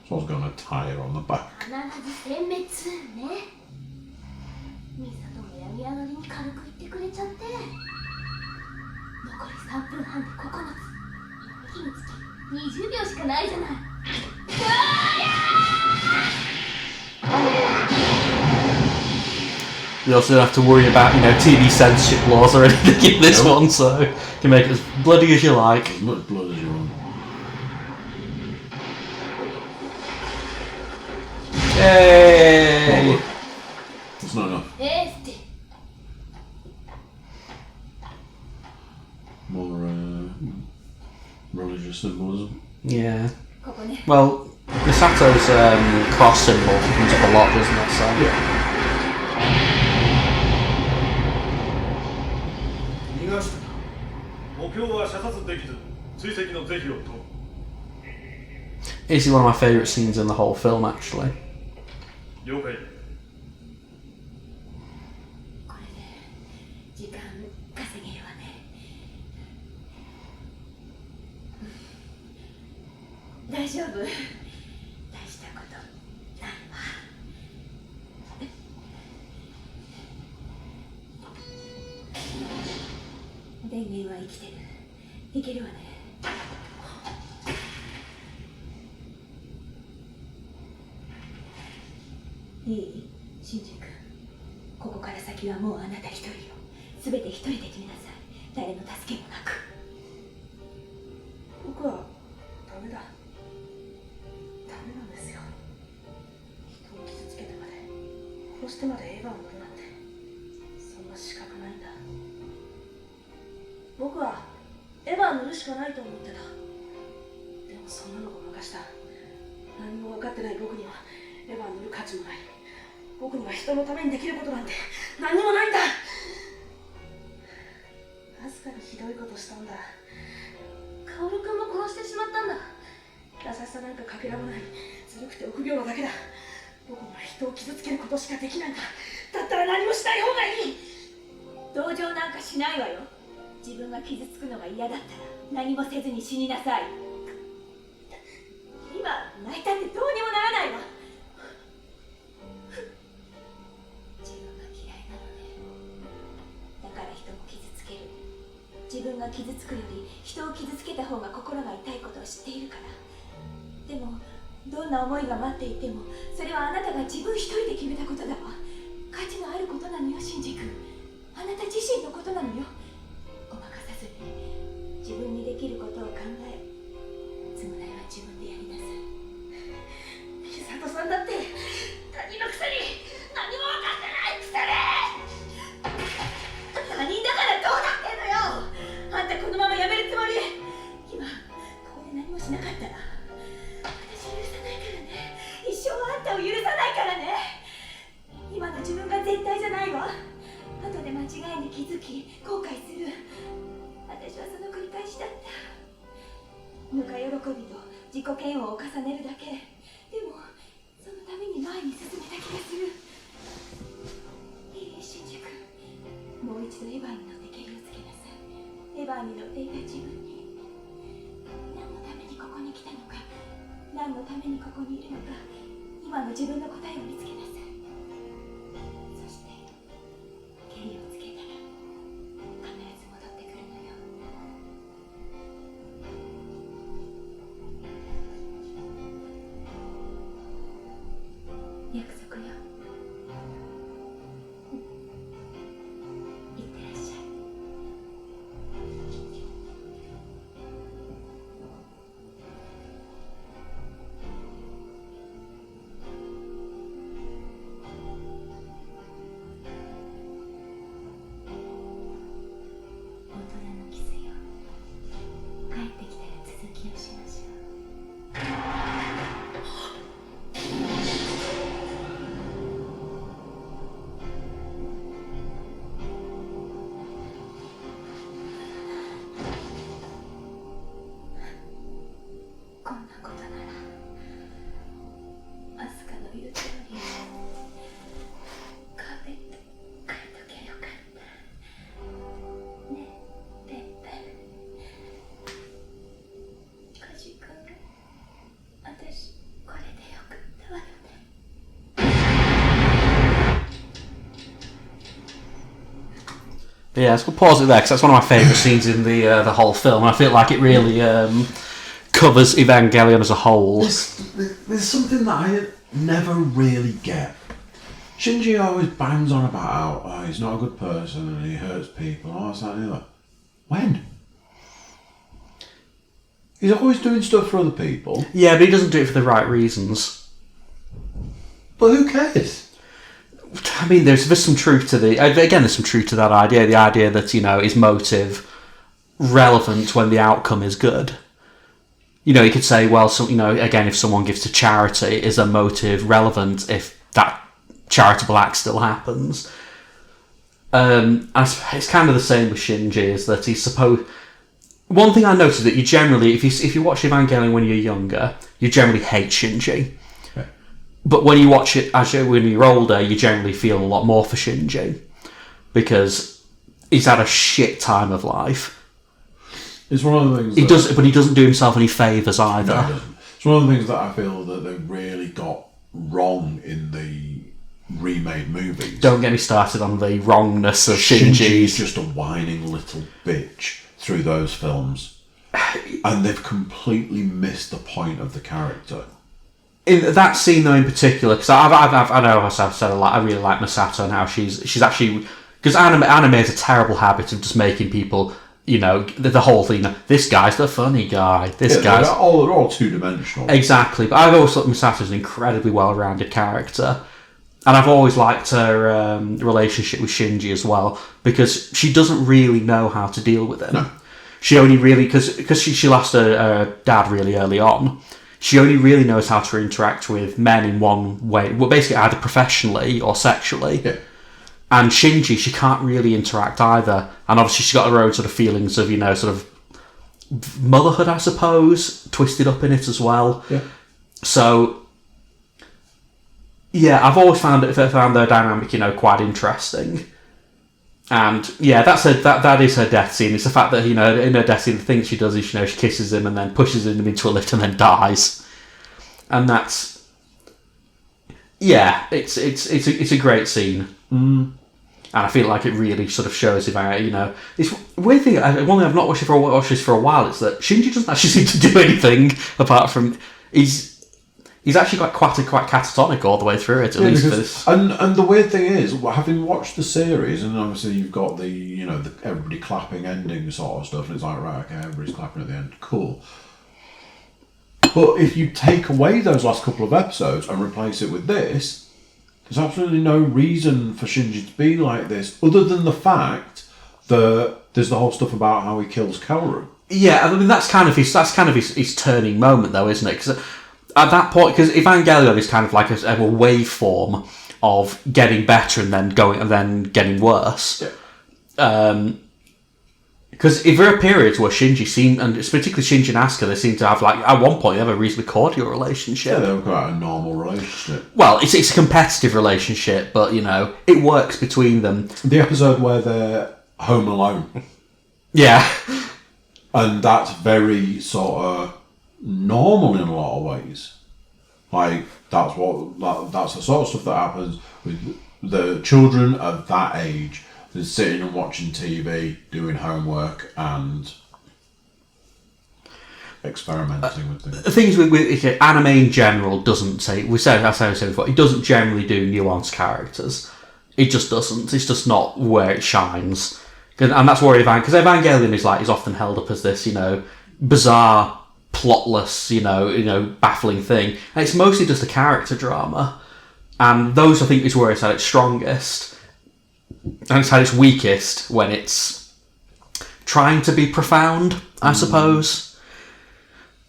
Someone's got a tire on the back. 必ず殲滅ね。ミサトも病み上がりに軽く言ってくれちゃって。残り3分半で9つ。火につき20秒しかないじゃない。You also don't have to worry about, TV censorship laws or anything in this one, so you can make it as bloody as you like. As much blood as you want. Yay! Oh, it's not enough. More, religious symbolism. Yeah. ここね。 Well, Misato's cross symbol comes up a lot, doesn't it? So. Yeah. 逃がしたな。目標は射殺できず追跡の是非を問う。 Is one of my favourite scenes in the whole film, actually. 了解。これで時間稼げるわね。大丈夫。大したことないわ。電源は生きてる。いけるわね。いい？シンジ君。ここから先はもうあなた一人よ。すべて一人で決めなさい。誰の助けもなく。僕はダメだ。ダメなんですよ。人を傷つけてまで、殺してまでエヴァを乗るなんて、そんな資格ないんだ。僕はエヴァを乗るしかないと思ってた。でもそんなのごまかした。何も分かってない僕にはエヴァを乗る価値もない。僕には人のためにできることなんて何もないんだ。アスカにひどいことしたんだ。カオル君も殺してしまったんだ。優しさなんかかけらもない。ずるくて臆病なだけだ。僕には人を傷つけることしかできないんだ。だったら何もしない方がいい。同情なんかしないわよ。自分が傷つくのが嫌だったら何もせずに死になさい。今泣いたってどうにもならないわ。自分が嫌いなのね。だから人も傷つける。自分が傷つくより人を傷つけた方が心が痛いことを知っているから。でもどんな思いが待っていてもそれはあなたが自分一人で決めたことだわ。価値のあることなのよ、シンジ君。あなた自身のことなのよ。ごまかさずに自分にできることを考え、償いは自分でやりなさい。美里さんだって他人のくせに何も分かってないくせに。他人だからどうだってんのよ。あんたこのままやめるつもり？今ここで何もしなかったら私許さないからね。一生あんたを許さないからね。今の自分が絶対じゃないわ。後で間違いに気づき後悔する。私はその繰り返しだった。ぬか喜びと自己嫌悪を重ねるだけ。でもそのために前に進めた気がする。いい？シンジ君、もう一度エヴァに乗ってけりをつけなさい。エヴァに乗っていた自分に何のためにここに来たのか、何のためにここにいるのか、今の自分の答えを見つけなさい。そしてけりをつけたら必ず戻ってくるのよ。約束よ。いってらっしゃい。大人のキスよ。帰ってきたら続きをしましょう。こんなことならアスカの言う通りカーペット変えとけよかったね。ペンペンカジ君、私これでよかったわよね。But yeah, let's pause it there because that's one of my favourite scenes in the whole film. I feel like it really covers Evangelion as a whole. There's something that I never really get. Shinji always bangs on about how he's not a good person and he hurts people. Oh, that's that and the other. When? He's always doing stuff for other people. Yeah, but he doesn't do it for the right reasons. But who cares? I mean, there's some truth to there's some truth to that idea. The idea that, you know, is motive relevant when the outcome is good. you could say, well, again, if someone gives to charity, is their motive relevant if that charitable act still happens? It's kind of the same with Shinji, is that he's supposed... One thing I noticed that you generally, if you watch Evangelion when you're younger, you generally hate Shinji. Okay. But when you watch it when you're older, you generally feel a lot more for Shinji. Because he's had a shit time of life. It's one of the things but he doesn't do himself any favours either. No, he doesn't. It's one of the things that I feel that they really got wrong in the remade movies. Don't get me started on the wrongness of Shinji. Shinji's just a whining little bitch through those films. And they've completely missed the point of the character. In that scene, though, in particular, because I know I've said a lot, I really like Masato and how she's actually... Because anime has a terrible habit of just making people... the whole thing. This guy's the funny guy. They're all two-dimensional. Exactly, but I've always thought Misato's an incredibly well-rounded character, and I've always liked her relationship with Shinji as well, because she doesn't really know how to deal with him. No. She only really because she lost her dad really early on. She only really knows how to interact with men in one way, well, basically either professionally or sexually. Yeah. And Shinji, she can't really interact either. And obviously she's got her own sort of feelings of, sort of motherhood, I suppose, twisted up in it as well. Yeah. So, yeah, I've always found their dynamic, quite interesting. And, yeah, that is her death scene. It's the fact that, in her death scene, the thing she does is, she kisses him and then pushes him into a lift and then dies. And that's... Yeah, it's a great scene. Mm. And I feel like it really sort of shows it's a weird thing. One thing I've not watched this for a while is that Shinji doesn't actually seem to do anything apart from he's actually quite catatonic all the way through it. At least for this. And the weird thing is, having watched the series, and obviously you've got the the everybody clapping ending sort of stuff, and it's like, right, okay, everybody's clapping at the end, cool. But if you take away those last couple of episodes and replace it with this, there's absolutely no reason for Shinji to be like this, other than the fact that there's the whole stuff about how he kills Kaoru. Yeah, I mean that's kind of his turning moment, though, isn't it? Because at that point, because Evangelion is kind of like a waveform of getting better and then getting worse. Yeah. Because there are periods where Shinji seemed, and particularly Shinji and Asuka, they seem to have, at one point, they have a reasonably cordial relationship. Yeah, they've got a normal relationship. Well, it's a competitive relationship, but, it works between them. The episode where they're home alone. Yeah. And that's very sort of normal in a lot of ways. That's the sort of stuff that happens with the children of that age. They're sitting and watching TV, doing homework, and experimenting with things. The things with anime in general doesn't say... I said before, it doesn't generally do nuanced characters. It just doesn't. It's just not where it shines. And that's where because Evangelion is often held up as this, bizarre, plotless, baffling thing. And it's mostly just a character drama. And those, I think, is where it's at its strongest. And it's at its weakest when it's trying to be profound, I suppose.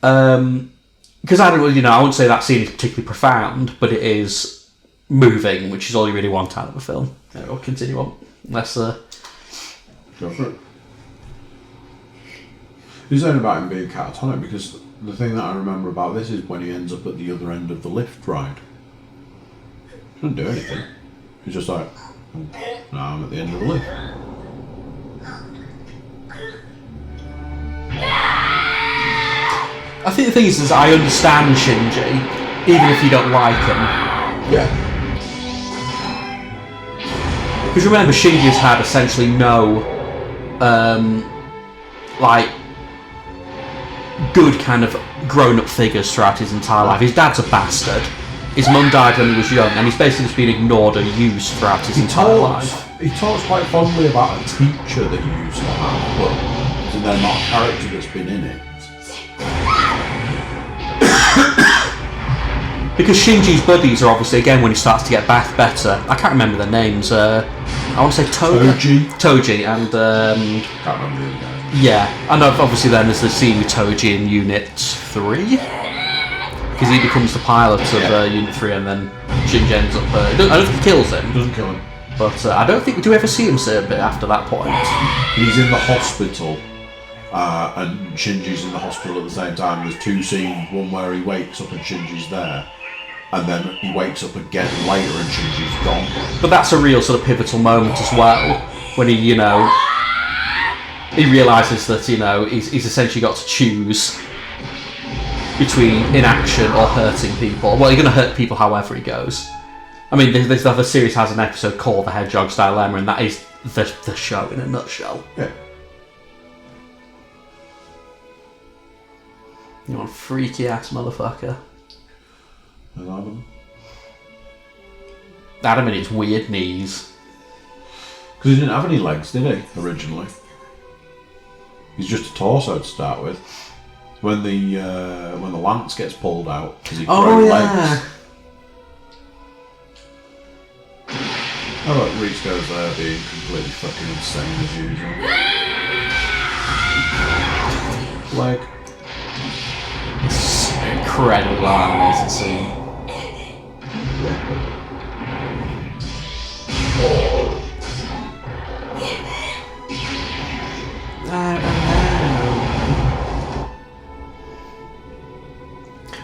Because I wouldn't say that scene is particularly profound, but it is moving, which is all you really want out of a film. We'll continue on. Let's go for it. You're saying about him being catatonic, because the thing that I remember about this is when he ends up at the other end of the lift ride. He doesn't do anything. He's just like, now I'm at the end of the lift. I think the thing is I understand Shinji, even if you don't like him. Yeah. Because remember, Shinji has had essentially no, good kind of grown-up figures throughout his entire life. His dad's a bastard. His mum died when he was young, and he's basically just been ignored and used throughout his entire life. He talks quite fondly about a teacher that he used to have, but they're not a character that's been in it. Because Shinji's buddies are obviously, again, when he starts to get better, I can't remember their names, I want to say Toji and... Can't remember the other guy. Yeah, and obviously then there's the scene with Toji in Unit 3, because he becomes the pilot of Unit 3, and then Shinji ends up. I don't think he kills him. Doesn't kill him. But I don't think we do ever see him say a bit after that point. He's in the hospital, and Shinji's in the hospital at the same time. There's two scenes, one where he wakes up and Shinji's there, and then he wakes up again later and Shinji's gone. But that's a real sort of pivotal moment as well, when he, he realises that, he's essentially got to choose between inaction or hurting people. Well, you're going to hurt people however he goes. I mean, this other series has an episode called The Hedgehog's Dilemma, and that is the show in a nutshell. Yeah. You want freaky ass motherfucker. And Adam and his weird knees. Because he didn't have any legs, did he, originally? He's just a torso to start with. When the lance gets pulled out, because he grows legs. Oh look, Reese goes there being completely fucking insane as usual. Leg. It's incredibly animated scene.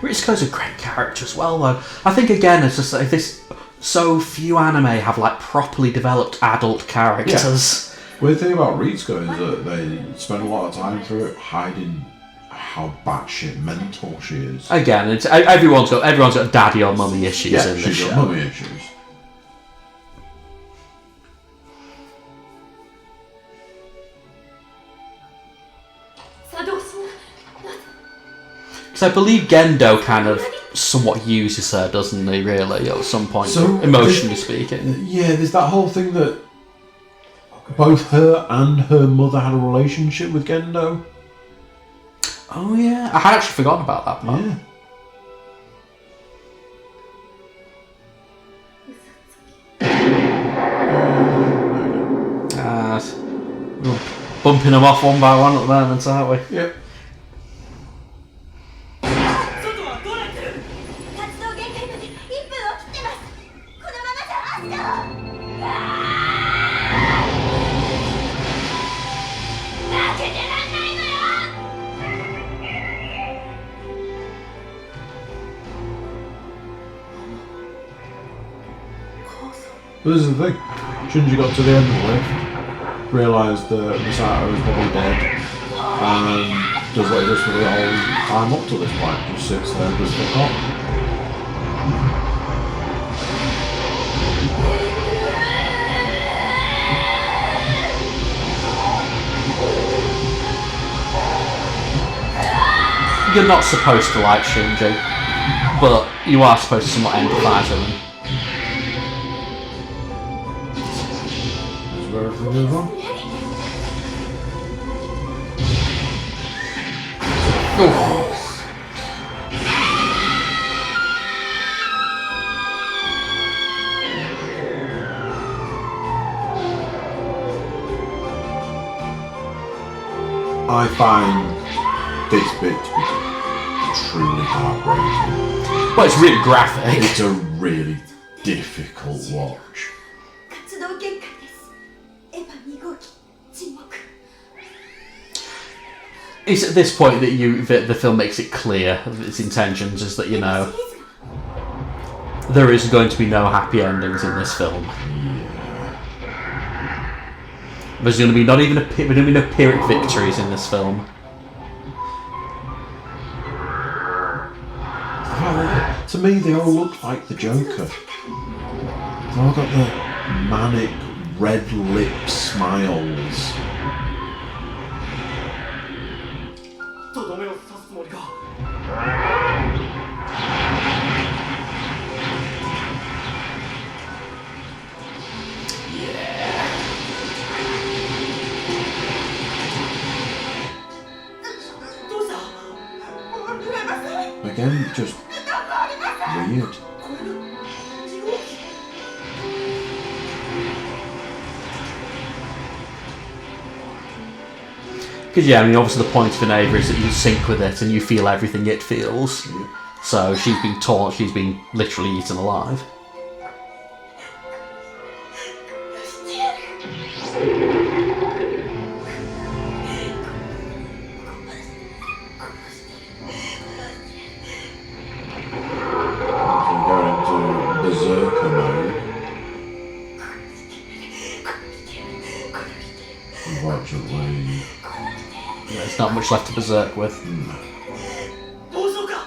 Ritsuko's a great character as well, though. I think again, it's just like this. So few anime have like properly developed adult characters. Yeah. Weird thing about Ritsuko is that they spend a lot of time through it hiding how batshit mental she is. Again, it's everyone's got daddy or mummy issues in this she's show. got mummy issues. Because I believe Gendo kind of somewhat uses her, doesn't he, really, at some point, so emotionally speaking. Yeah, there's that whole thing that both her and her mother had a relationship with Gendo. Oh yeah, I had actually forgotten about that part. We're bumping them off one by one at the moment, aren't we? Yep. But this is the thing. Shinji got to the end of the lift, realised that Misato is probably dead, and does what he does for the whole time up to this point. Just sits there and does fuck off. You're not supposed to like Shinji, but you are supposed to somewhat empathise with him. Where everything goes wrong. I find this bit to be truly heartbreaking. Well, it's really graphic. It's a really difficult watch. It's at this point that the film makes it clear its intentions is that, there is going to be no happy endings in this film. There's going to be no Pyrrhic victories in this film. To me, they all look like the Joker. They've all got the manic, red lip smiles. Again, just weird. Because yeah, I mean, obviously the point of an Eva is that you sync with it and you feel everything it feels. So she's been taught, she's been literally eaten alive. Berserker mode. Unfortunately, Yeah, there's not much left to berserk with. 暴走か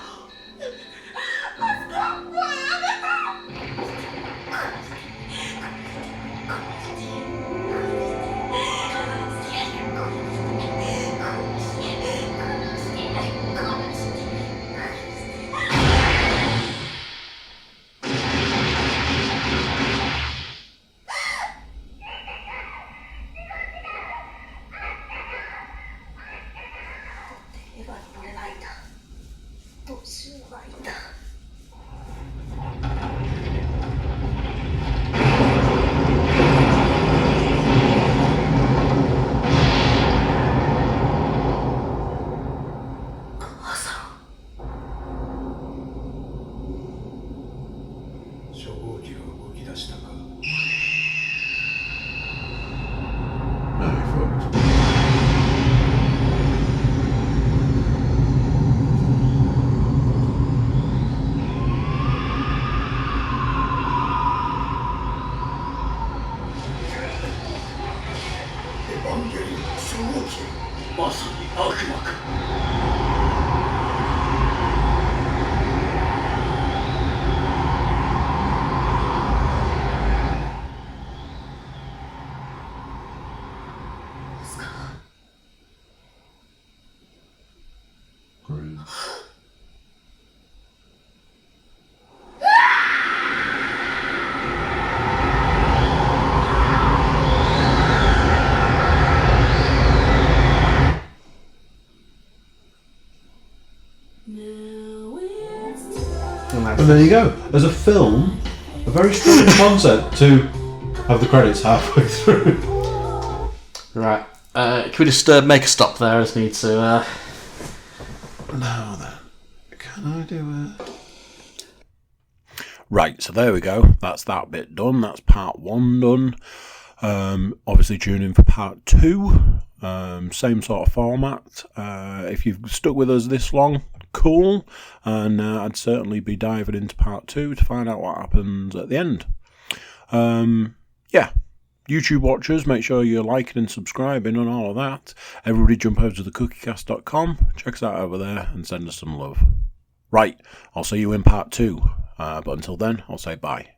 エヴァに乗れないんだ。どうしようがいいんだ。母さん。初号機が動き出したか。 no, fucked. エヴァンゲリオン初号機、まさに悪魔か。Great. And there you go. As a film, a very strange concept to have the credits halfway through. Right. Can we just make a stop there? I just need to... Now then, can I do it? Right, so there we go. That's that bit done. That's part 1 done. Obviously tune in for part 2. Same sort of format. If you've stuck with us this long, cool. And I'd certainly be diving into part 2 to find out what happens at the end. Yeah. YouTube watchers, make sure you're liking and subscribing and all of that. Everybody jump over to the Cookiecast.com, check us out over there and send us some love. Right, I'll see you in part 2. But until then, I'll say bye.